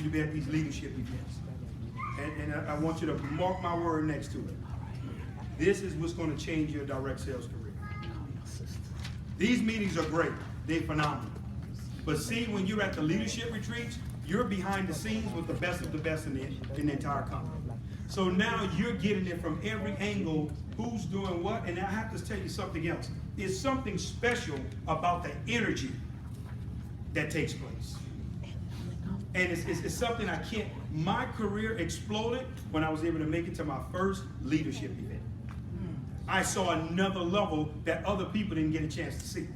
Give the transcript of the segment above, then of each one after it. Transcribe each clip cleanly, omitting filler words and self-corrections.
you to be at these leadership events. And I want you to mark my word next to it. This is what's going to change your direct sales career. These meetings are great. They're phenomenal. But see, when you're at the leadership retreats, you're behind the scenes with the best of the best in the entire company. So now you're getting it from every angle, who's doing what, and I have to tell you something else. There's something special about the energy that takes place. And it's something I can't, my career exploded when I was able to make it to my first leadership event. I saw another level that other people didn't get a chance to see.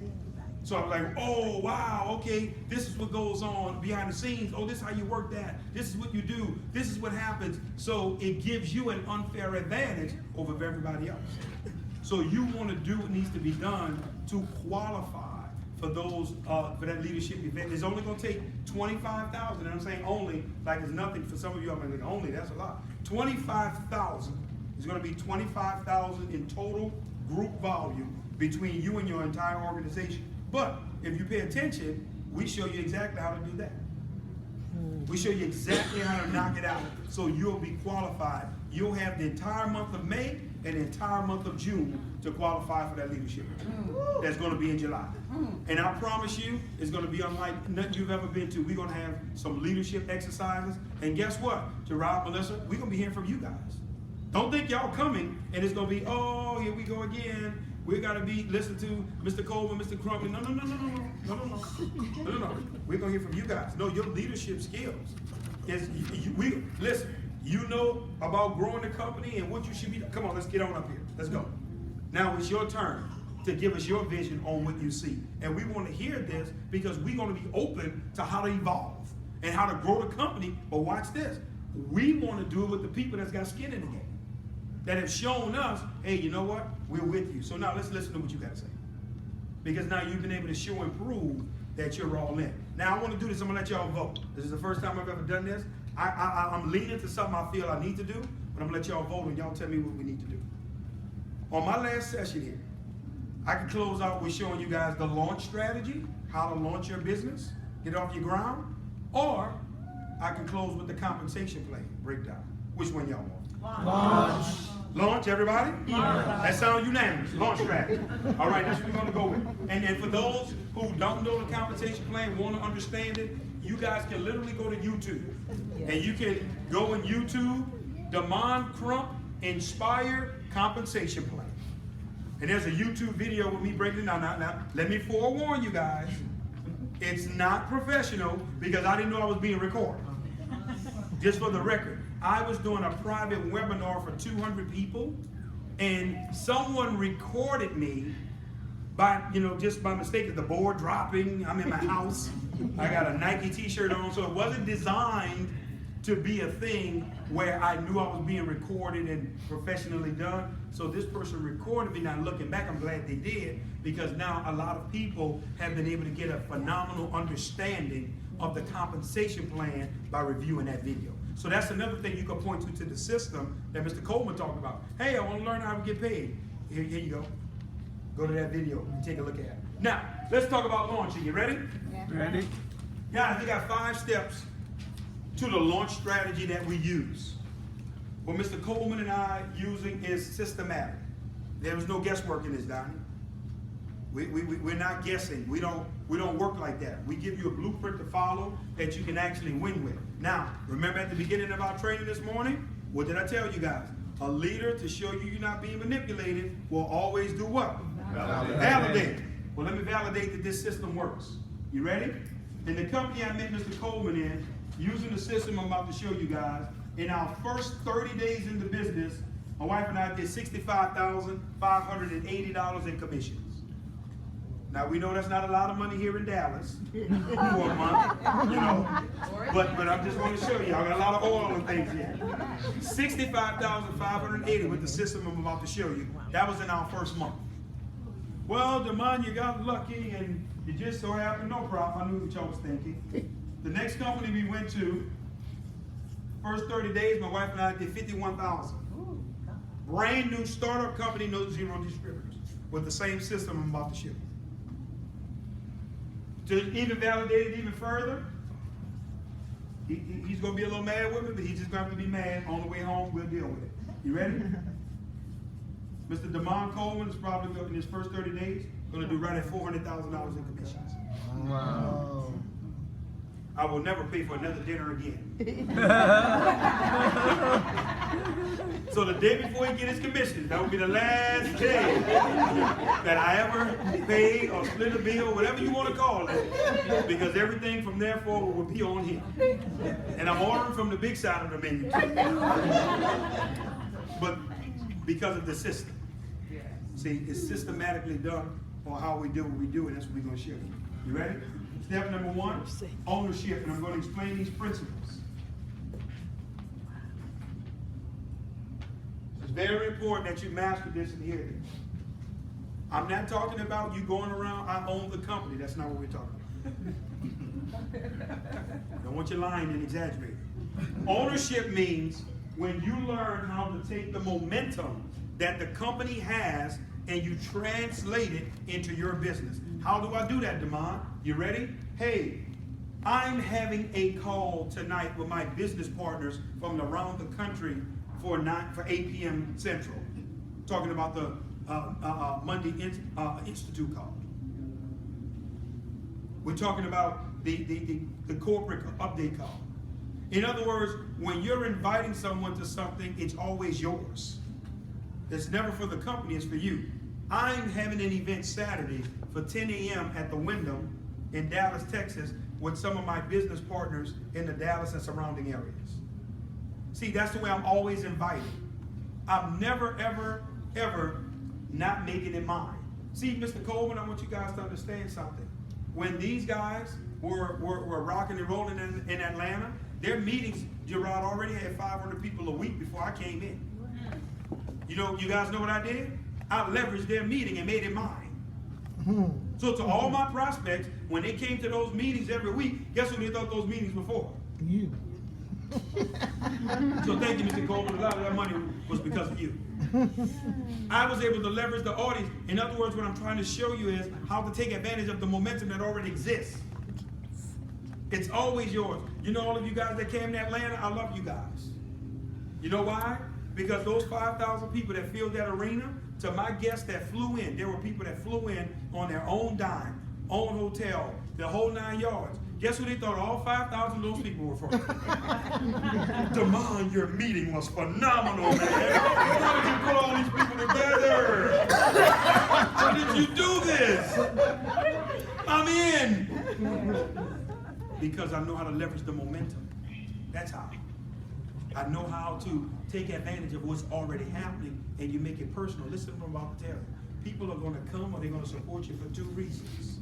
So I was like, oh, wow, okay, this is what goes on behind the scenes. Oh, this is how you work that. This is what you do. This is what happens. So it gives you an unfair advantage over everybody else. So you want to do what needs to be done to qualify for those for that leadership event. It's only going to take 25,000, and I'm saying only like it's nothing for some of you. I'm like, only, that's a lot. 25,000 is going to be 25,000 in total group volume between you and your entire organization. But if you pay attention, we show you exactly how to do that. We show you exactly how to knock it out, so you'll be qualified. You'll have the entire month of May and the entire month of June to qualify for that leadership. That's going to be in July. And I promise you, it's going to be unlike nothing you've ever been to. We're going to have some leadership exercises. And guess what? Gerard, Melissa, we're going to be hearing from you guys. Don't think y'all coming and it's going to be, oh, here we go again. We got to be listen to Mr. Coleman, Mr. Crump. No. We're going to hear from you guys. No, your leadership skills is listen. You know about growing the company and what you should be. Come on, let's get on up here. Let's go. Now it's your turn to give us your vision on what you see, and we want to hear this because we're going to be open to how to evolve and how to grow the company. But watch this. We want to do it with the people that's got skin in the game, that have shown us, hey, you know what? We're with you. So now let's listen to what you got to say. Because now you've been able to show and prove that you're all in. Now I want to do this. I'm going to let y'all vote. This is the first time I've ever done this. I'm leaning to something I feel I need to do, but I'm going to let y'all vote and y'all tell me what we need to do. On my last session here, I can close out with showing you guys the launch strategy, how to launch your business, get off your ground, or I can close with the compensation plan breakdown. Which one y'all want? Launch. Launch, everybody? That sounds unanimous. Launch strategy. All right, that's what we're going to go with. And then for those who don't know the compensation plan, want to understand it, you guys can literally go to YouTube. And you can go in YouTube, DemondCrump Inspire Compensation Plan. And there's a YouTube video with me breaking it down. Now, let me forewarn you guys, it's not professional because I didn't know I was being recorded. Just for the record, I was doing a private webinar for 200 people, and someone recorded me by, just by mistake, the board dropping. I'm in my house. I got a Nike t-shirt on, so it wasn't designed to be a thing where I knew I was being recorded and professionally done. So this person recorded me. Now looking back, I'm glad they did, because now a lot of people have been able to get a phenomenal understanding of the compensation plan by reviewing that video. So that's another thing you can point to the system that Mr. Coleman talked about. Hey, I want to learn how to get paid. Here you go. Go to that video and take a look at it. Now, let's talk about launching. You ready? Yeah. Ready. Guys, we got 5 steps to the launch strategy that we use. What Mr. Coleman and I using is systematic. There is no guesswork in this, Donnie. We're not guessing. We don't work like that. We give you a blueprint to follow that you can actually win with. Now, remember at the beginning of our training this morning, what did I tell you guys? A leader, to show you you're not being manipulated, will always do what? Validate. Well, let me validate that this system works. You ready? In the company I met Mr. Coleman in, using the system I'm about to show you guys, in our first 30 days in the business, my wife and I did $65,580 in commissions. Now we know that's not a lot of money here in Dallas for a month, but I'm just going to show you. I got a lot of oil and things here. $65,580 with the system I'm about to show you. That was in our first month. Well, Demond, you got lucky and you just so happened, no problem. I knew what y'all was thinking. The next company we went to, first 30 days, my wife and I did $51,000. Brand new startup company, no zero distributors, with the same system I'm about to show you. To even validate it even further, He's going to be a little mad with me, but he's just going to be mad. On the way home, we'll deal with it. You ready? Mr. Coleman is probably, in his first 30 days, going to do right at $400,000 in commissions. Wow. I will never pay for another dinner again. So the day before he get his commission, that will be the last day that I ever pay or split a bill, whatever you want to call it, because everything from there forward will be on him. And I'm ordering from the big side of the menu too. But because of the system. See, it's systematically done on how we do what we do, and that's what we're going to share. You ready? Step number 1, ownership, and I'm going to explain these principles. It's very important that you master this and hear this. I'm not talking about you going around, I own the company. That's not what we're talking about. I don't want you lying and exaggerating. Ownership means when you learn how to take the momentum that the company has and you translate it into your business. How do I do that, Demond? You ready? Hey, I'm having a call tonight with my business partners from around the country for 8 p.m. Central, talking about the Monday Institute call. We're talking about the corporate update call. In other words, when you're inviting someone to something, it's always yours. It's never for the company, it's for you. I'm having an event Saturday for 10 a.m. at the Wyndham in Dallas, Texas, with some of my business partners in the Dallas and surrounding areas. See, that's the way I'm always invited. I'm never, ever, ever not making it mine. See, Mr. Coleman, I want you guys to understand something. When these guys were rocking and rolling in Atlanta, their meetings, Gerard, already had 500 people a week before I came in. You guys know what I did? I leveraged their meeting and made it mine. So to all my prospects, when they came to those meetings every week, guess who they thought those meetings were for? You. So thank you, Mr. Coleman. A lot of that money was because of you. I was able to leverage the audience. In other words, what I'm trying to show you is how to take advantage of the momentum that already exists. It's always yours. You know, all of you guys that came to Atlanta, I love you guys. You know why? Because those 5,000 people that filled that arena, to my guests that flew in, there were people that flew in on their own dime, own hotel, the whole 9 yards. Guess who they thought all 5,000 of those people were from? Demond, your meeting was phenomenal, man. How did you put all these people together? How did you do this? I'm in. Because I know how to leverage the momentum. That's how. I know how to take advantage of what's already happening and you make it personal. Listen to what I'm about to tell you. People are going to come or they're going to support you for 2 reasons.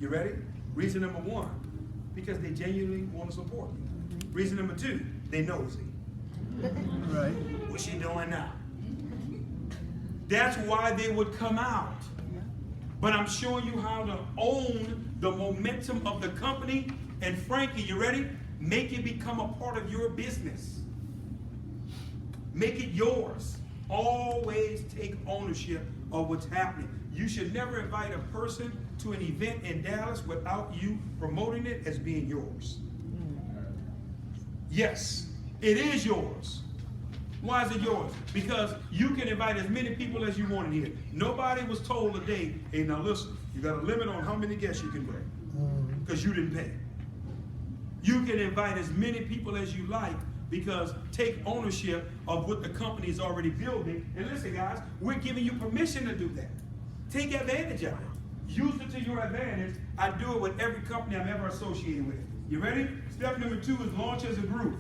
You ready? Reason number 1, because they genuinely want to support you. Reason number 2, they nosy. Right. What's she doing now? That's why they would come out. But I'm showing you how to own the momentum of the company. And frankly, you ready? Make it become a part of your business. Make it yours. Always take ownership of what's happening. You should never invite a person to an event in Dallas without you promoting it as being yours. Yes, it is yours. Why is it yours? Because you can invite as many people as you want in here. Nobody was told today, hey, now listen, you got a limit on how many guests you can bring because you didn't pay. You can invite as many people as you like because take ownership of what the company is already building. And listen, guys, we're giving you permission to do that. Take advantage of it. Use it to your advantage. I do it with every company I'm ever associated with. You ready? Step number 2 is launch as a group.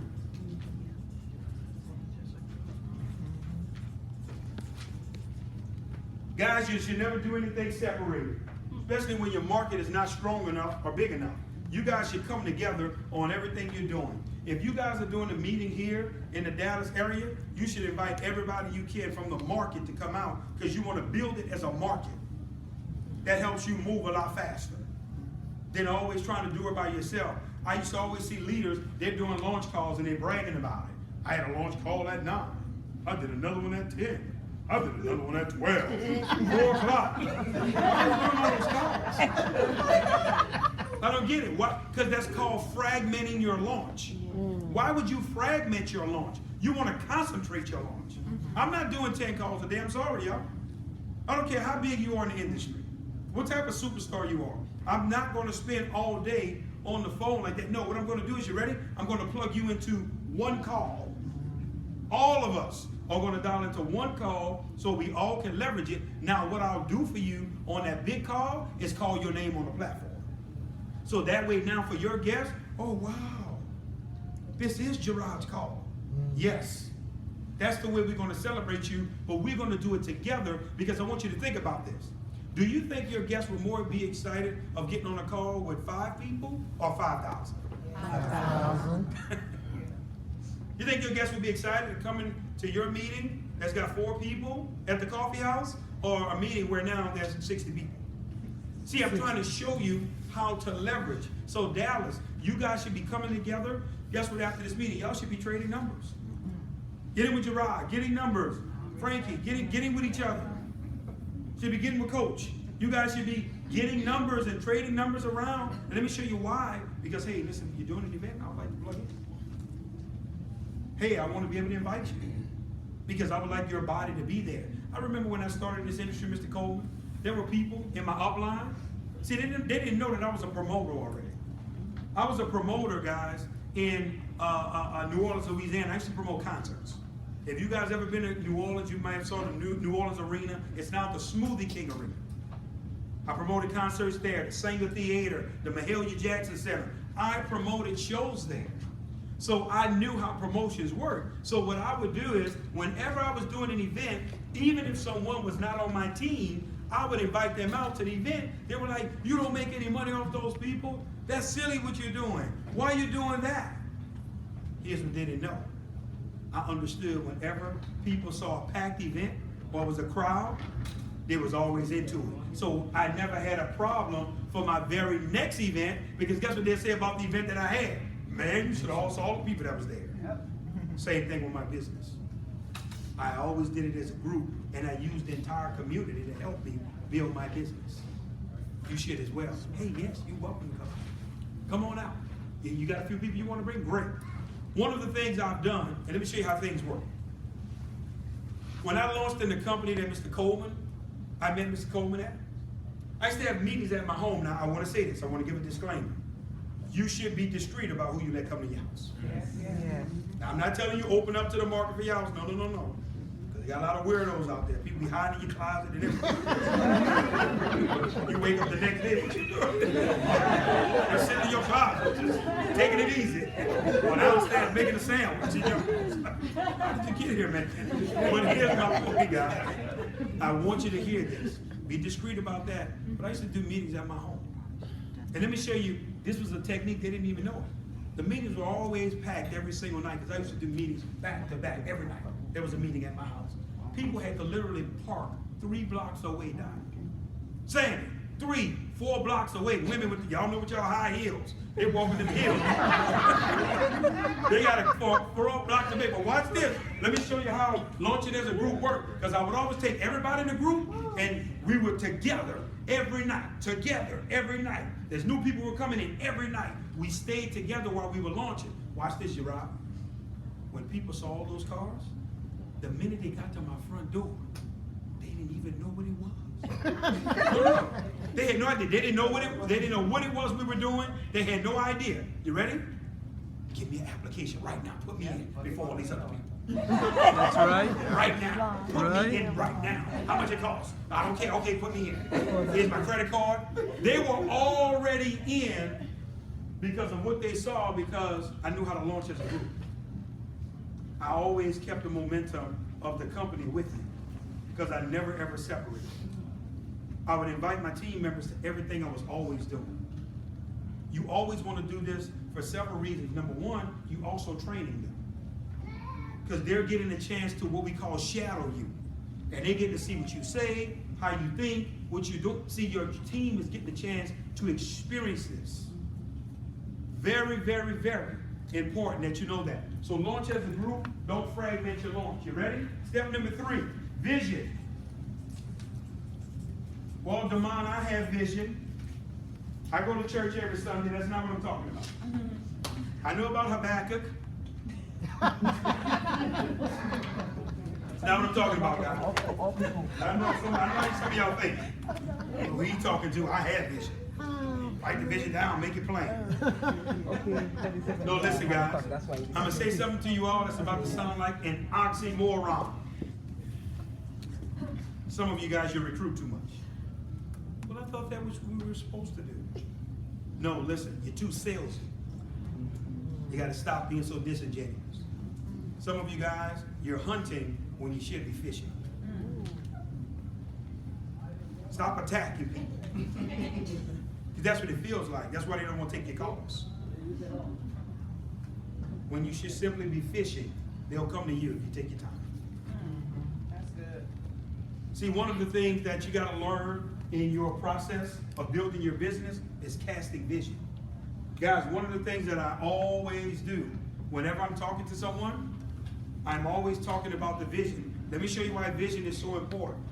Guys, you should never do anything separated, especially when your market is not strong enough or big enough. You guys should come together on everything you're doing. If you guys are doing a meeting here in the Dallas area, you should invite everybody you can from the market to come out because you want to build it as a market. That helps you move a lot faster than always trying to do it by yourself. I used to always see leaders, they're doing launch calls and they're bragging about it. I had a launch call at 9. I did another one at 10. I did another one at 12. 4 o'clock. I was doing all those calls. I don't get it. Why? Because that's called fragmenting your launch. Why would you fragment your launch? You want to concentrate your launch. I'm not doing 10 calls a day. I'm sorry, y'all. I don't care how big you are in the industry, what type of superstar you are. I'm not going to spend all day on the phone like that. No, what I'm going to do is, you ready? I'm going to plug you into one call. All of us are going to dial into one call so we all can leverage it. Now, what I'll do for you on that big call is call your name on the platform. So that way now for your guests, oh, wow, this is Gerard's call. Yes, that's the way we're going to celebrate you, but we're going to do it together because I want you to think about this. Do you think your guests would more be excited of getting on a call with 5 people or 5,000? 5,000. You think your guests would be excited to come to your meeting that's got 4 people at the coffee house, or a meeting where now there's 60 people? See, I'm trying to show you how to leverage. So Dallas, you guys should be coming together. Guess what? After this meeting, y'all should be trading numbers. Getting with Gerard, getting numbers. Frankie, getting with each other. Should be getting with Coach. You guys should be getting numbers and trading numbers around. And let me show you why. Because, hey, listen, you're doing an event, I would like to plug in. Hey, I want to be able to invite you because I would like your body to be there. I remember when I started in this industry, Mr. Coleman, there were people in my upline. See, they didn't know that I was a promoter already. I was a promoter, guys, in New Orleans, Louisiana. I used to promote concerts. If you guys ever been to New Orleans, you might have saw the New Orleans Arena. It's now the Smoothie King Arena. I promoted concerts there, the Sanger Theater, the Mahalia Jackson Center. I promoted shows there. So I knew how promotions work. So what I would do is, whenever I was doing an event, even if someone was not on my team, I would invite them out to the event. They were like, you don't make any money off those people? That's silly what you're doing. Why are you doing that? Here's what they didn't know. I understood whenever people saw a packed event or was a crowd, they was always into it. So I never had a problem for my very next event, because guess what they say about the event that I had? Man, you should have saw all the people that was there. Yep. Same thing with my business. I always did it as a group, and I used the entire community to help me build my business. You should as well. Hey, yes, you're welcome to come. Come on out. You got a few people you want to bring? Great. One of the things I've done, and let me show you how things work. When I launched in the company that Mr. Coleman, I met Mr. Coleman at, I used to have meetings at my home. Now, I want to say this. I want to give a disclaimer. You should be discreet about who you let come to your house. Yes. Yes. Now, I'm not telling you open up to the market for your house. No. Because they got a lot of weirdos out there. People be hiding in your closet and everything. You wake up the next day, what you doing? You're sitting in your closet, just taking it easy. Or downstairs making a sandwich. How did you get here, man? But here's my point, guys. I want you to hear this. Be discreet about that. But I used to do meetings at my home. And let me show you, this was a technique they didn't even know. The meetings were always packed every single night, because I used to do meetings back to back every night. There was a meeting at my house. People had to literally park 3 blocks away, Don. Sandy, 3, 4 blocks away. Women with, y'all know what y'all high heels. They walking them hills. They got to park 4 blocks away. But watch this. Let me show you how launching as a group worked. Because I would always take everybody in the group, and we were together every night. Together every night. There's new people who were coming in every night. We stayed together while we were launching. Watch this, Gerard. When people saw all those cars, the minute they got to my front door, they didn't even know what it was. They had no idea. They didn't know what it was we were doing. They had no idea. You ready? Give me an application right now. Put me in before all these other people. That's right. Right now. Put me in right now. How much it costs? I don't care. Okay, put me in. Here's my credit card. They were already in because of what they saw, because I knew how to launch as a group. I always kept the momentum of the company with me, because I never ever separated. I would invite my team members to everything I was always doing. You always want to do this for several reasons. Number one, you also training them, because they're getting a chance to what we call shadow you, and they get to see what you say, how you think, what you do. See, your team is getting a chance to experience this. Very, very, very important that you know that. So launch as a group. Don't fragment your launch. You ready? Step number 3, vision. Well, Demond, I have vision. I go to church every Sunday. That's not what I'm talking about. I know about Habakkuk. That's not what I'm talking about, guys. I know some of y'all think. Who he talking to? I have vision. Write the vision down, make it plain. No, listen, guys. I'm going to say something to you all that's about to sound like an oxymoron. Some of you guys, you recruit too much. Well, I thought that was what we were supposed to do. No, listen, you're too salesy. You got to stop being so disingenuous. Some of you guys, you're hunting when you should be fishing. Stop attacking people. That's what it feels like. That's why they don't want to take your calls. When you should simply be fishing, they'll come to you if you take your time. That's good. See, one of the things that you got to learn in your process of building your business is casting vision. Guys, one of the things that I always do whenever I'm talking to someone, I'm always talking about the vision. Let me show you why vision is so important.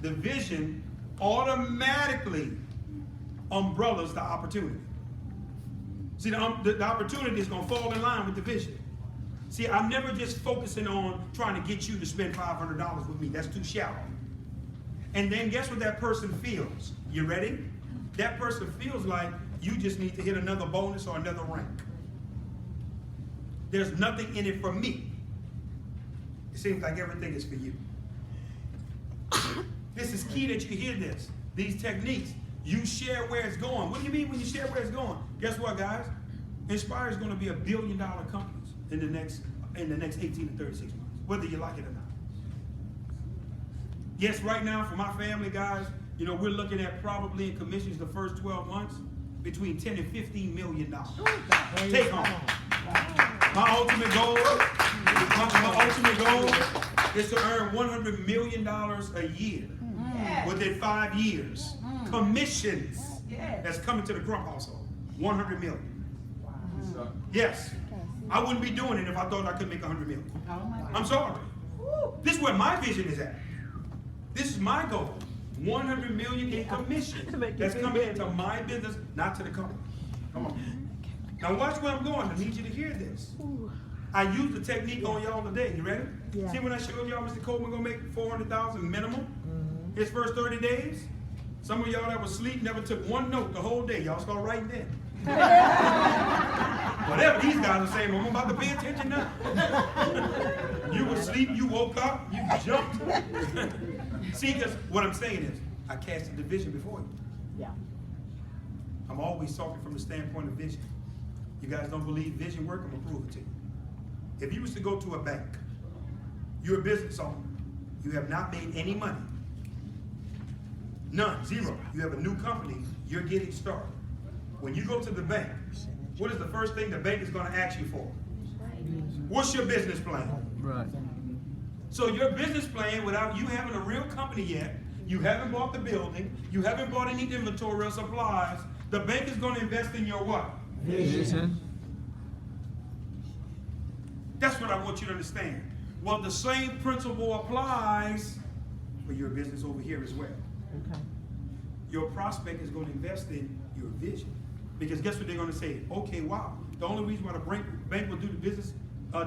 The vision automatically umbrellas the opportunity. See, the opportunity is going to fall in line with the vision. See, I'm never just focusing on trying to get you to spend $500 with me. That's too shallow. And then guess what that person feels? You ready? That person feels like you just need to hit another bonus or another rank. There's nothing in it for me. It seems like everything is for you. This is key that you hear this. These techniques. You share where it's going. What do you mean when you share where it's going? Guess what, guys? Inspire is going to be $1 billion companies in the next 18 to 36 months, whether you like it or not. Yes, right now for my family, guys, you know, we're looking at probably in commissions the first 12 months between $10 and $15 million. Take home. My ultimate goal is to earn $100 million a year within 5 years. Commissions that's coming to the Crump household. 100 million. Wow. Yes. I wouldn't be doing it if I thought I could make 100 million. I'm sorry. This is where my vision is at. This is my goal. 100 million in commissions that's coming into my business, not to the company. Come on. Now watch where I'm going. I need you to hear this. I used the technique on y'all today. You ready? Yeah. See when I showed y'all Mr. Coleman gonna make $400,000 minimum his first 30 days? Some of y'all that was asleep never took one note the whole day. Y'all start writing in. Whatever these guys are saying, I'm about to pay attention now. You were asleep, you woke up, you jumped. See, because what I'm saying is, I casted the vision before you. Yeah. I'm always talking from the standpoint of vision. You guys don't believe vision work? I'm gonna prove it to you. If you was to go to a bank, you're a business owner, you have not made any money. None, zero. You have a new company, you're getting started. When you go to the bank, what is the first thing the bank is going to ask you for? What's your business plan? Right. So your business plan, without you having a real company yet, you haven't bought the building, you haven't bought any inventory or supplies, the bank is going to invest in your what? Vision. That's what I want you to understand. Well, the same principle applies for your business over here as well. Okay. Your prospect is going to invest in your vision. Because guess what they're going to say? Okay, wow. The only reason why the bank will do the business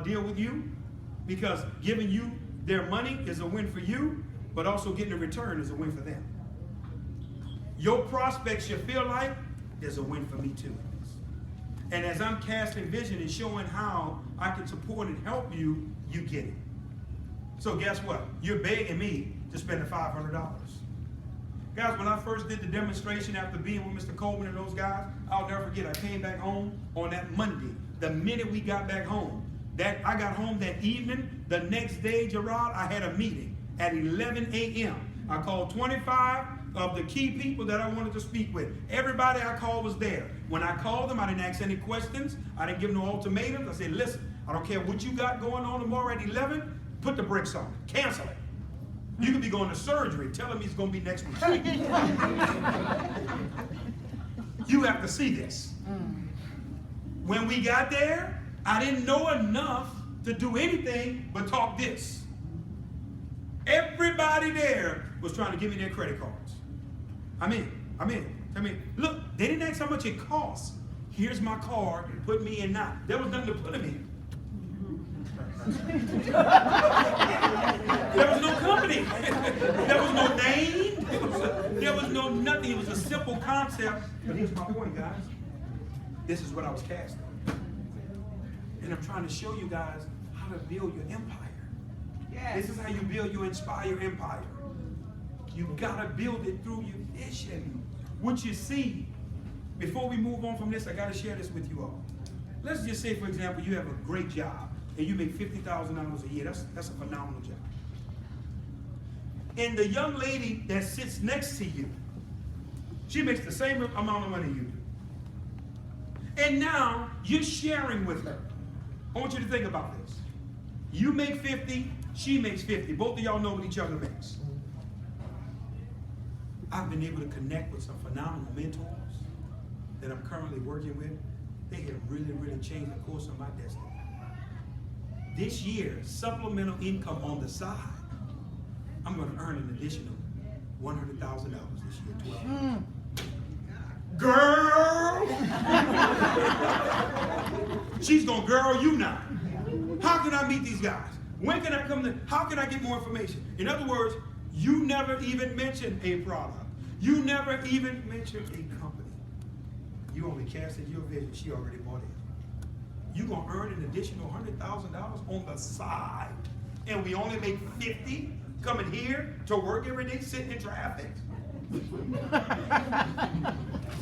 deal with you, because giving you their money is a win for you, but also getting a return is a win for them. Your prospects should feel like there's a win for me too. And as I'm casting vision and showing how I can support and help you, you get it. So guess what? You're begging me to spend the $500. Guys, when I first did the demonstration after being with Mr. Coleman and those guys, I'll never forget, I came back home on that Monday. The minute we got back home, I got home that evening. The next day, Gerard, I had a meeting at 11 a.m. I called 25 of the key people that I wanted to speak with. Everybody I called was there. When I called them, I didn't ask any questions. I didn't give no ultimatums. I said, listen, I don't care what you got going on tomorrow at 11, put the brakes on it. Cancel it. You could be going to surgery. Tell him he's going to be next week. You have to see this. When we got there, I didn't know enough to do anything but talk this. Everybody there was trying to give me their credit cards. I'm in. I mean, look, they didn't ask how much it costs. Here's my card, put me in now. There was nothing to put him in. There was no company. There was no name. There was no nothing. It was a simple concept. But here's my point, guys. This is what I was casting. And I'm trying to show you guys how to build your empire. Yes. This is how you build your inspire empire. You gotta build it through your vision. What you see. Before we move on from this, I gotta share this with you all. Let's just say, for example, you have a great job and you make $50,000 a year. That's a phenomenal job. And the young lady that sits next to you, she makes the same amount of money you do. And now you're sharing with her. I want you to think about this. You make 50, she makes 50. Both of y'all know what each other makes. I've been able to connect with some phenomenal mentors that I'm currently working with. They have really, really changed the course of my destiny. This year, supplemental income on the side, I'm going to earn an additional $100,000 this year. 12. Girl! She's going to girl you now. How can I meet these guys? When can I come to, how can I get more information? In other words, you never even mentioned a product. You never even mentioned a company. You only casted your vision. She already bought it. You're going to earn an additional $100,000 on the side. And we only make 50 coming here to work every day, sitting in traffic.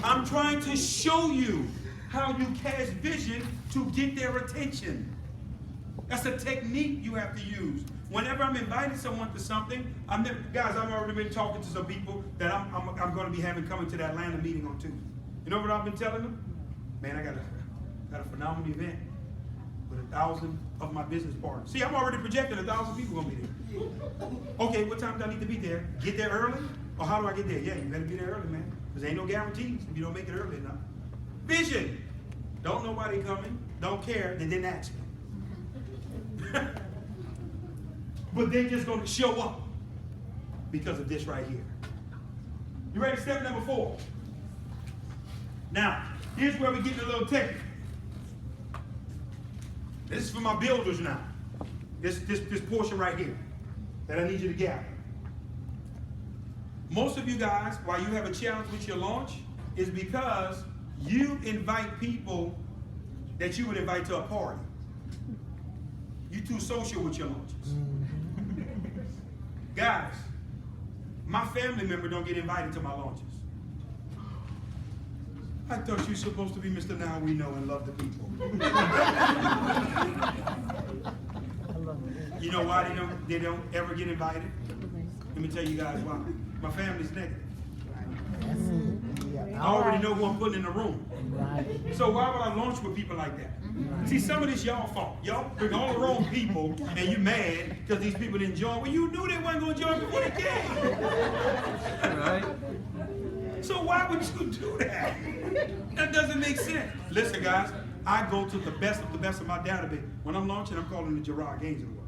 I'm trying to show you how you cast vision to get their attention. That's a technique you have to use. Whenever I'm inviting someone to something, guys, I've already been talking to some people that I'm going to be having coming to the Atlanta meeting on Tuesday. You know what I've been telling them? Man, I got a phenomenal event with 1,000 of my business partners. See, I'm already projecting 1,000 people going to be there. Okay, what time do I need to be there? Get there early? Or how do I get there? Yeah, you better be there early, man. Because there ain't no guarantees if you don't make it early enough. Vision. Don't know why they coming. Don't care. They didn't ask me. But they're just going to show up because of this right here. You ready? Step number 4. Now, here's where we get a little technical. This is for my builders now. This portion right here that I need you to gather. Most of you guys, why you have a challenge with your launch, is because you invite people that you would invite to a party. You're too social with your launches. Guys, my family member don't get invited to my launches. I thought you were supposed to be Mr. Now We Know and love the people. You know why they don't ever get invited? Let me tell you guys why. My family's negative. I already know who I'm putting in the room. So why would I launch with people like that? See, some of this y'all fault. Y'all bring all the wrong people and you mad because these people didn't join. Well, you knew they wasn't going to join before they came. Right? So why would you do that? That doesn't make sense. Listen, guys, I go to the best of my database. When I'm launching, I'm calling the Gerard Gaines of the world.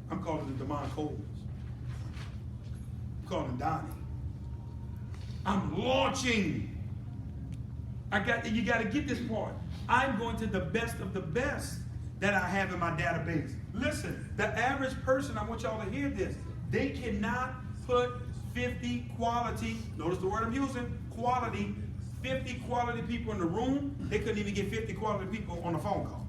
I'm calling the DemondCrump. I'm calling Donnie. I'm launching. You got to get this part. I'm going to the best of the best that I have in my database. Listen, the average person, I want y'all to hear this, they cannot put 50 quality, notice the word I'm using, quality, 50 quality people in the room. They couldn't even get 50 quality people on a phone call.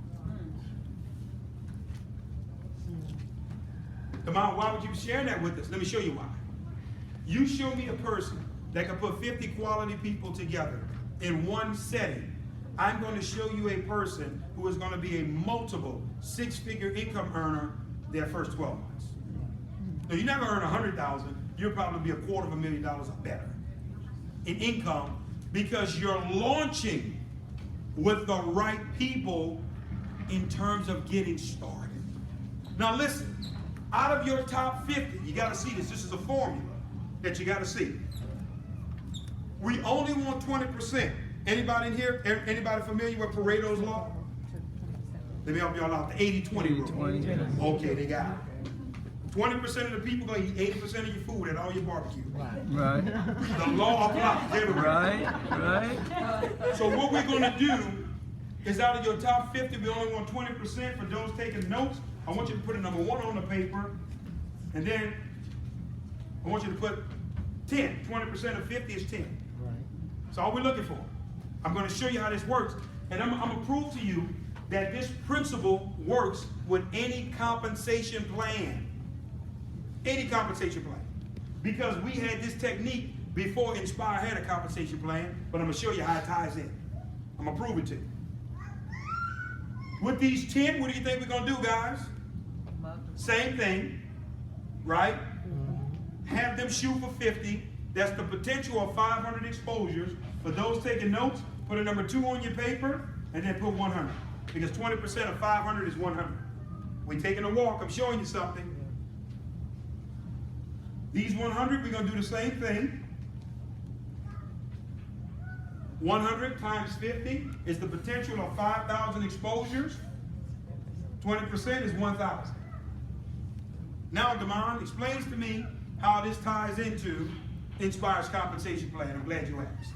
Demond, why would you be sharing that with us? Let me show you why. You show me a person that can put 50 quality people together in one setting. I'm going to show you a person who is going to be a multiple 6-figure income earner their first 12 months. So you're not going to earn $100,000. You'll probably be $250,000 or better in income because you're launching with the right people in terms of getting started. Now listen, out of your top 50, you got to see this. This is a formula that you got to see. We only want 20%. Anybody in here? Anybody familiar with Pareto's law? Let me help y'all out. The 80-20 rule. 80-20, yes. Okay, they got it. 20% of the people gonna eat 80% of your food at all your barbecue. Right. The law applies everywhere. Right. So what we're gonna do is out of your top 50, we only want 20% for those taking notes. I want you to put a number 1 on the paper, and then I want you to put 10. 20% of 50 is 10. Right. That's all we're looking for. I'm gonna show you how this works, and I'm gonna prove to you that this principle works with any compensation plan. Any compensation plan. Because we had this technique before Inspire had a compensation plan, but I'm gonna show you how it ties in. I'm gonna prove it to you. With these 10, what do you think we're gonna do, guys? Same thing, right? Have them shoot for 50. That's the potential of 500 exposures. For those taking notes, put a number 2 on your paper, and then put 100. Because 20% of 500 is 100. We're taking a walk, I'm showing you something. These 100, we're gonna do the same thing. 100 times 50 is the potential of 5,000 exposures. 20% is 1,000. Now, Demond explains to me how this ties into Inspire's compensation plan. I'm glad you asked.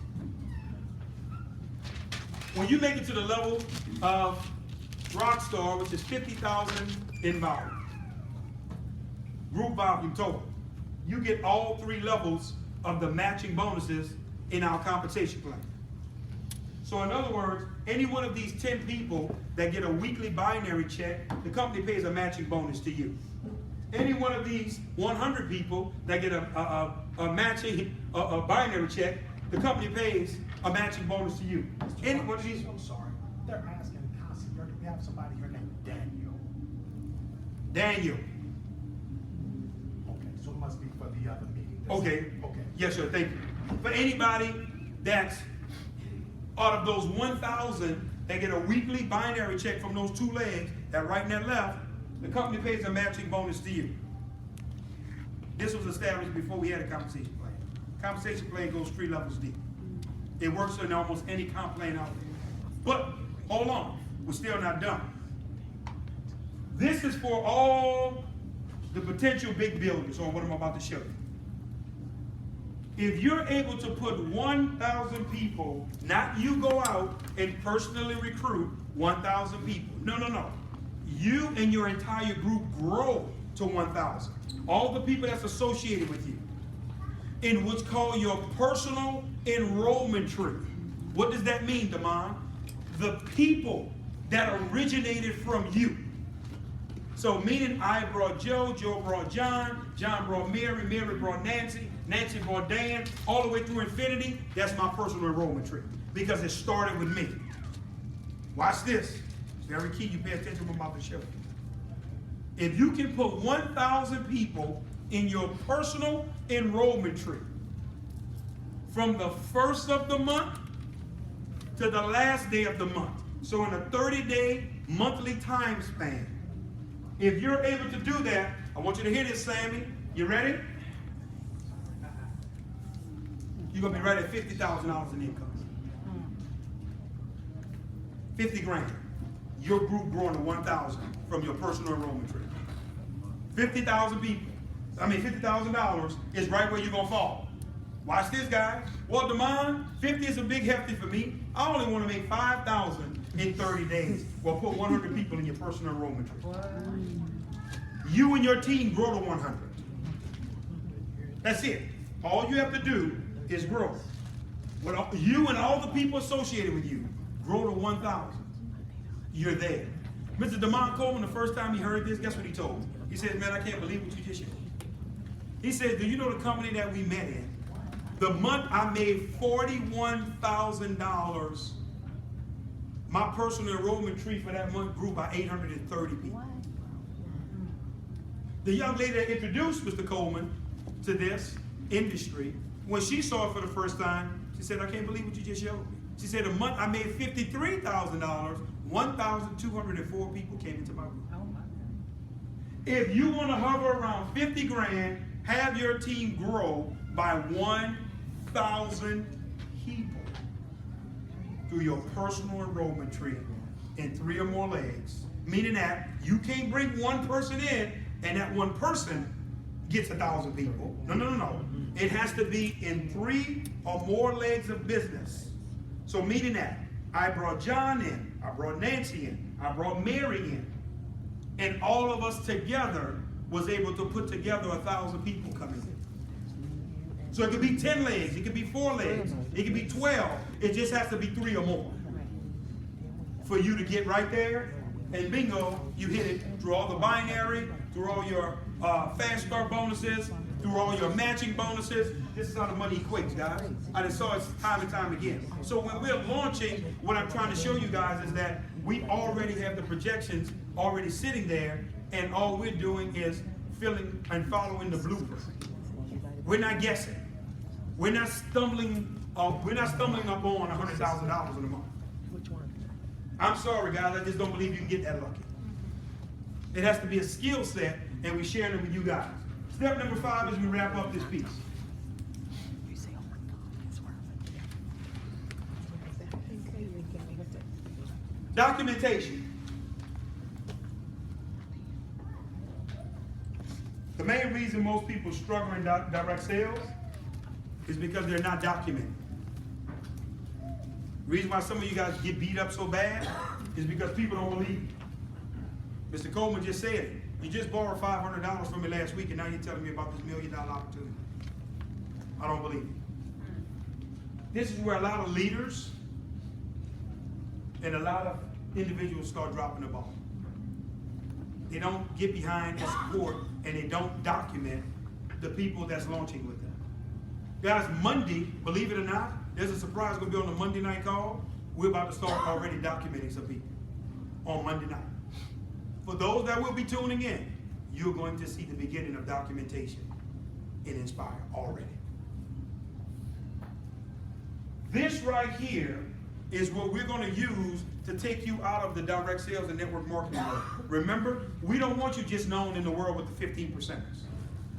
When you make it to the level of Rockstar, which is 50,000 in volume, group volume total, you get all 3 levels of the matching bonuses in our compensation plan. So in other words, any one of these 10 people that get a weekly binary check, the company pays a matching bonus to you. Any one of these 100 people that get a binary check, the company pays a matching bonus to you. Any one of these. I'm sorry. They're asking constantly. We have somebody here named Daniel. Daniel. Okay, so it must be for the other meeting. Okay. Okay. Yes, sir. Thank you. For anybody that's out of those 1,000 that get a weekly binary check from those 2 legs, that right and that left, the company pays a matching bonus to you. This was established before we had a compensation plan. Compensation plan goes 3 levels deep. It works in almost any comp plan out there. But hold on, we're still not done. This is for all the potential big builders on what I'm about to show you. If you're able to put 1,000 people, not you go out and personally recruit 1,000 people. No. You and your entire group grow to 1,000. All the people that's associated with you in what's called your personal enrollment tree. What does that mean, Demond? The people that originated from you. So meaning I brought Joe, Joe brought John, John brought Mary, Mary brought Nancy, Nancy brought Dan, all the way through infinity. That's my personal enrollment tree because it started with me. Watch this. It's very key. You pay attention to what I'm about to show you. If you can put 1,000 people in your personal enrollment tree from the first of the month to the last day of the month, so in a 30-day monthly time span, if you're able to do that, I want you to hear this, Sammy. You ready? You're going to be right at $50,000 in income. 50 grand. Your group growing to 1,000 from your personal enrollment tree. 50,000 people. $50,000 is right where you're going to fall. Watch this, guys. Well, Demond, 50 is a big hefty for me. I only want to make 5,000 in 30 days. Well, put 100 people in your personal enrollment tree. You and your team grow to 100. That's it. All you have to do is grow. Well, you and all the people associated with you grow to 1,000. You're there. Mr. Demond Coleman, the first time he heard this, guess what he told me? He said, man, I can't believe what you just shared. He said, do you know the company that we met in? The month I made $41,000, my personal enrollment tree for that month grew by 830 people. The young lady that introduced Mr. Coleman to this industry, when she saw it for the first time, she said, I can't believe what you just showed me. She said, a month I made $53,000, 1,204 people came into my group. If you want to hover around 50 grand, have your team grow by 1,000 people through your personal enrollment tree in 3 or more legs, meaning that you can't bring one person in and that one person gets 1,000 people. No. It has to be in 3 or more legs of business. So meaning that, I brought John in, I brought Nancy in, I brought Mary in, and all of us together was able to put together 1,000 people coming in. So it could be 10 legs, it could be 4 legs, it could be 12. It just has to be 3 or more for you to get right there, and bingo, you hit it through all the binary, through all your fast start bonuses, through all your matching bonuses. This is how the money equates, guys. I just saw it time and time again. So when we're launching, what I'm trying to show you guys is that we already have the projections already sitting there, and all we're doing is filling and following the blueprint. We're not guessing. We're not stumbling upon $100,000 in a month. I'm sorry, guys. I just don't believe you can get that lucky. It has to be a skill set, and we're sharing it with you guys. Step number 5 as we wrap up this piece. Documentation. The main reason most people struggle in direct sales is because they're not documented. The reason why some of you guys get beat up so bad is because people don't believe you. Mr. Coleman just said it. You just borrowed $500 from me last week, and now you're telling me about this $1 million opportunity. I don't believe you. This is where a lot of leaders and a lot of individuals start dropping the ball. They don't get behind and support, and they don't document the people that's launching with them. Guys, Monday, believe it or not, there's a surprise going to be on the Monday night call. We're about to start already documenting some people on Monday night. For those that will be tuning in, you're going to see the beginning of documentation in Inspire already. This right here is what we're going to use to take you out of the direct sales and network marketing world. Remember, we don't want you just known in the world with the 15%ers.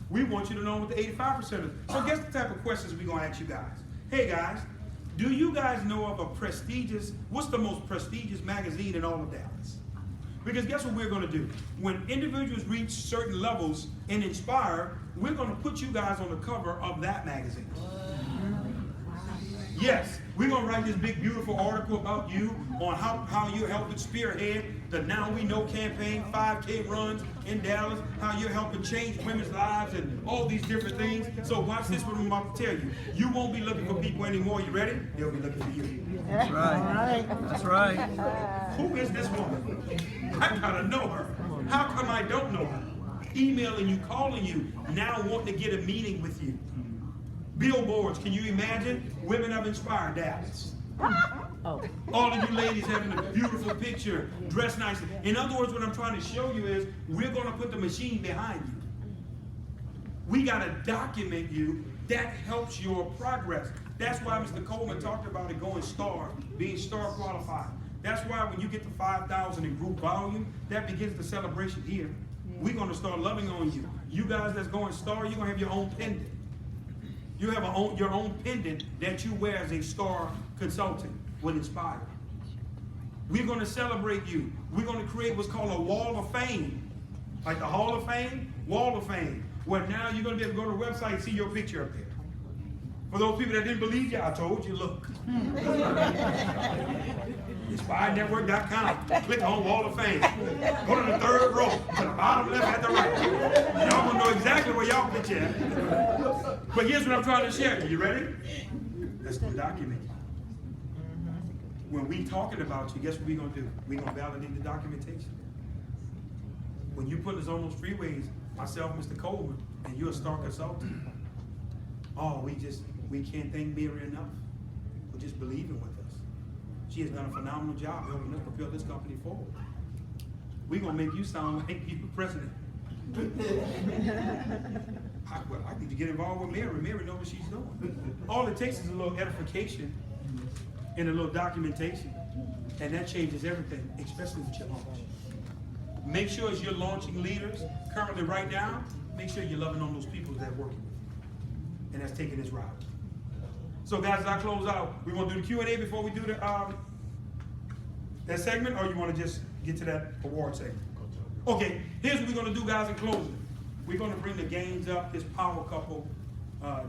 We want you to know with the 85%ers. So guess the type of questions we're going to ask you guys. Hey guys, do you guys know of what's the most prestigious magazine in all of Dallas? Because guess what we're going to do? When individuals reach certain levels in Inspire, we're going to put you guys on the cover of that magazine. Yes, we're going to write this big, beautiful article about you on how you're helping spearhead the Now We Know campaign, 5K runs in Dallas, how you're helping change women's lives and all these different things. So watch this, what I'm about to tell you. You won't be looking for people anymore. You ready? They'll be looking for you. That's right. That's right. Who is this woman? I gotta know her. How come I don't know her? Emailing you, calling you, now wanting to get a meeting with you. Billboards, can you imagine? Women of Inspire Dallas. All of you ladies having a beautiful picture, dressed nicely. In other words, what I'm trying to show you is we're going to put the machine behind you. We got to document you. That helps your progress. That's why Mr. Coleman talked about it going star, being star qualified. That's why when you get to 5,000 in group volume, that begins the celebration here. We're going to start loving on you. You guys that's going star, you're going to have your own pendant. You have your own pendant that you wear as a star consultant with Inspire. We're going to celebrate you. We're going to create what's called a wall of fame. Like the Hall of Fame, Wall of Fame. Where now you're going to be able to go to the website and see your picture up there. For those people that didn't believe you, I told you, look. InspireNetwork.com. Click on Wall of Fame. Go to the 3rd row, to the bottom left at the right. Y'all gonna know exactly where y'all picture at. But here's what I'm trying to share. You ready? Let's go document you. When we talking about you, guess what we're gonna do? We're gonna validate the documentation. When you put us on those freeways, myself, Mr. Coleman, and you're a star consultant. Oh, we can't thank Mary enough for just believing with us. She has done a phenomenal job helping us propel this company forward. We're going to make you sound like you're the president. I need to get involved with Mary. Mary knows what she's doing. All it takes is a little edification and a little documentation, and that changes everything, especially with your launch. Make sure as you're launching leaders, currently right now, make sure you're loving on those people that are working with you. And that's taking this route. So guys, as I close out, we want to do the Q&A before we do the that segment, or you want to just get to that award segment? Okay, here's what we're gonna do, guys, in closing. We're gonna bring the games up, this power couple,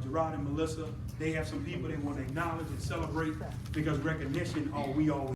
Gerard and Melissa. They have some people they wanna acknowledge and celebrate because recognition, we always